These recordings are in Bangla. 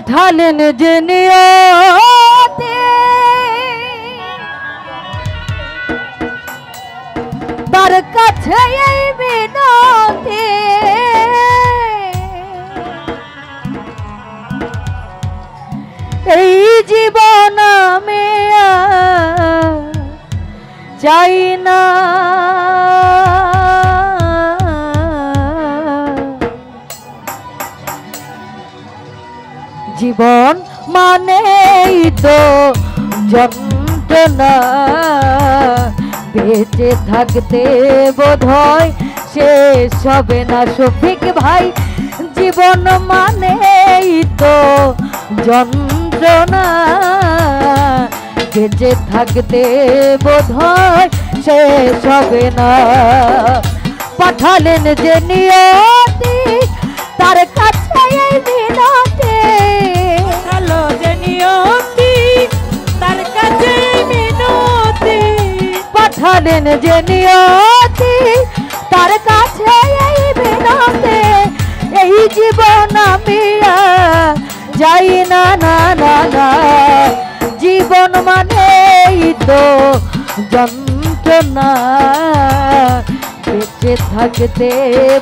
পাঠালেন যে নিয়তি তার কাছে এই বিনতি এই জীবন আমি চাই না জীবন মানেই তো যন্ত্রণা বেঁচে থাকতে বোধহয় শেষ হবে না শফিক ভাই জীবন মানেই তো যন্ত্রণা বেঁচে থাকতে বোধহয় শেষ হবে না পাঠালেন যে নিয়তি তার কাছে এই বিনতি হ্যালো যে নিয়তি তার কাছে মিনতি পাঠালেন যে নিয়তি তার কাছে এই বিনতি এই জীবন আমি যাই না না না না জীবন মানেই তো যন্ত্রণা বেঁচে থাকতে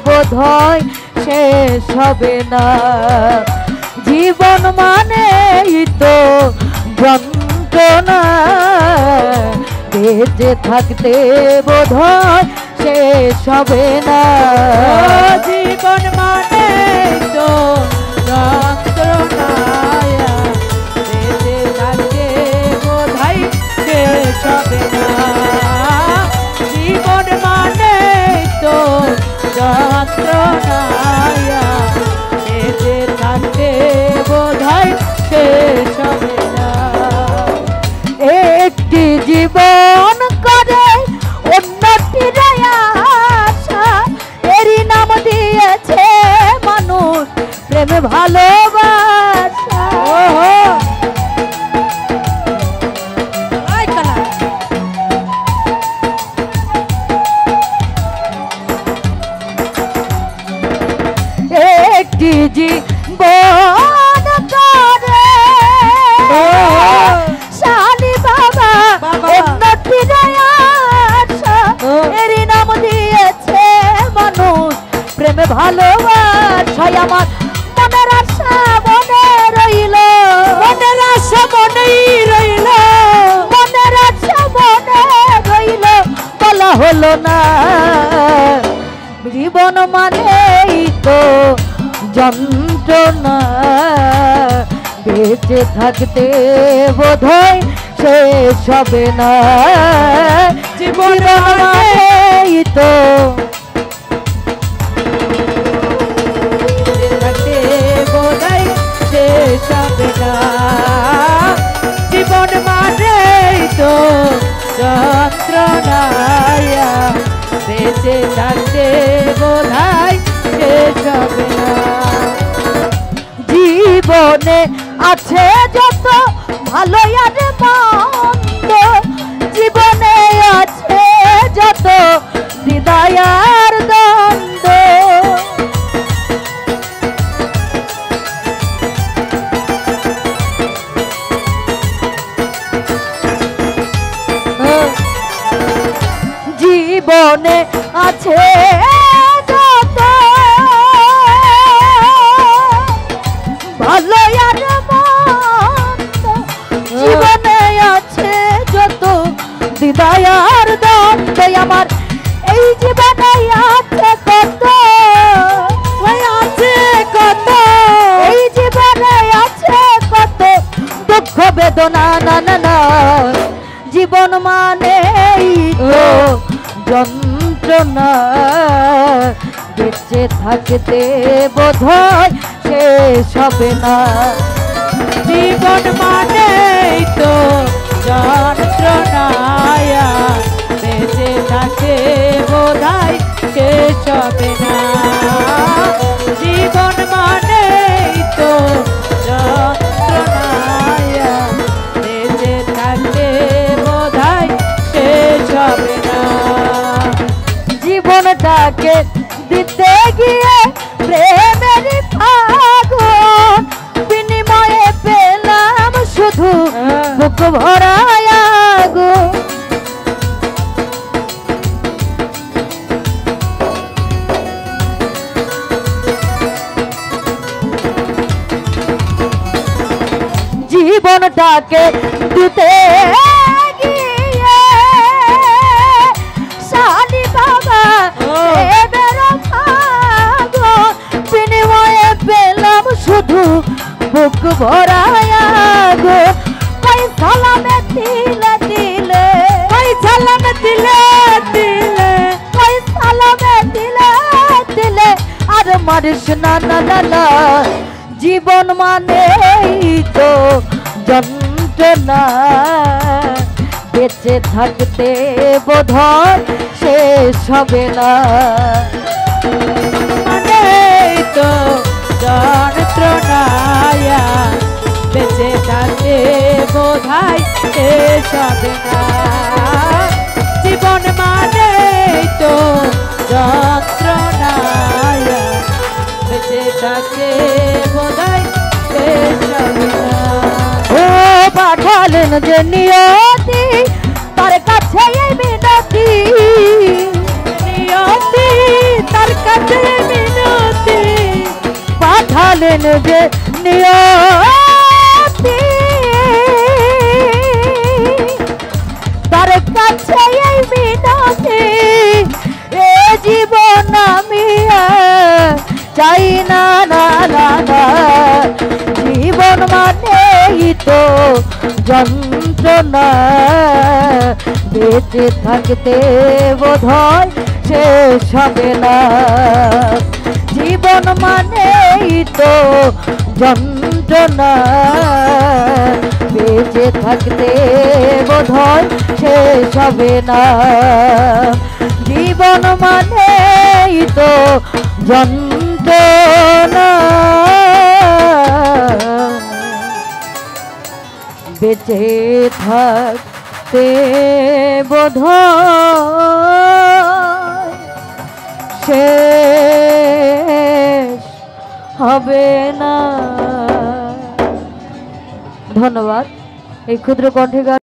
বোধহয় শেষ হবে না জীবন মানেই তো যন্ত্রণা বেঁচে থাকতে বোধহয় শেষ হবে না জীবন মানে তো যন্ত্রণা বেঁচে থাকতে বোধহয় শেষ হবে না জীবন মানে তো যন্ত্রণা বেঁচে থাকতে বোধহয় শেষ হবে না একটি জীবন করে উন্নতির আশা এরই নাম দিয়েছে মানুষ প্রেমে ভালোবাসা একটি জীবন করে শালি বাবা উন্নতির আশা এরই নাম দিয়েছে মানুষ প্রেমে ভালোবাসায় আমার মনের আশা মনে রইল মনের আশা মনেই রইল মনের আশা মনে রইল বলা হলো না জীবন মানেই তো যন্ত্রণা বেঁচে থাকতে বোধহয় শেষ হবে না জীবন মানেই তো থাকতে বোধহয় শেষ হবে না জীবন মানেই তো যন্ত্রণা বেঁচে থাকতে বোধহয় শেষ হবে না জীবনে আছে যত ভালো আর মন্দ জীবনে আছে যত হৃদয় আর দ্বন্দ্ব জীবনে আছে যত ভালো আর মন্দ জীবনে আছে যত হৃদয় আর দ্বন্দ্ব আমার এই জীবনে আছে কত আছে কত এই জীবনে আছে কত দুঃখ বেদনা না না না জীবন মানেই তো যন্ত্রণা বেঁচে থাকতে বোধহয় শেষ হবে না জীবন মানেই তো যন্ত্রণা বেঁচে থাকতে বোধহয় শেষ হবে না জীবন মানেই তো যন্ত্রণা বেঁচে থাকতে বোধহয় শেষ হবে না জীবনটাকে দিতে গিয়ে প্রেমের ফাগুন বিনিময়ে শুধু বুক ভরায়া গো জীবনটাকে দিতে গিয়ে শালি বাবা এবের ভাগো বিনিময়ে পেলাম শুধু বুক ভরায়া গো কই সালামে দিলে দিলে কই সালামে দিলে দিলে কই সালামে দিলে দিলে আর মারিস না না না না জীবন মানেই তো যন্ত্রণা বেঁচে থাকতে বোধহয় শেষ হবে না মানেই তো যন্ত্রণা বেঁচে থাকতে বোধহয় শেষ হবে না জীবন মানেই তো যন্ত্রণা বেঁচে থাকতে বোধহয় শেষ হবে না ও পাঠালেন যে নিয়তি তার কাছে এই মিনতি নিয়তি তার কাছে মিনতি পাঠালেন যে নিয়তি তার কাছে এই মিনতি এ জীবন আমি চাই না না না না জীবন মানেই তো যন্ত্রণা বেঁচে থাকতে বোধহয় শেষ হবে না জীবন মানেই তো যন্ত্রণা বেঁচে থাকতে বোধহয় শেষ হবে না জীবন মানেই তো যন্ত্রণা বেঁচে থাকতে বোধহয় শেষ হবে না। ধন্যবাদ এই ক্ষুদ্র কণ্ঠে গান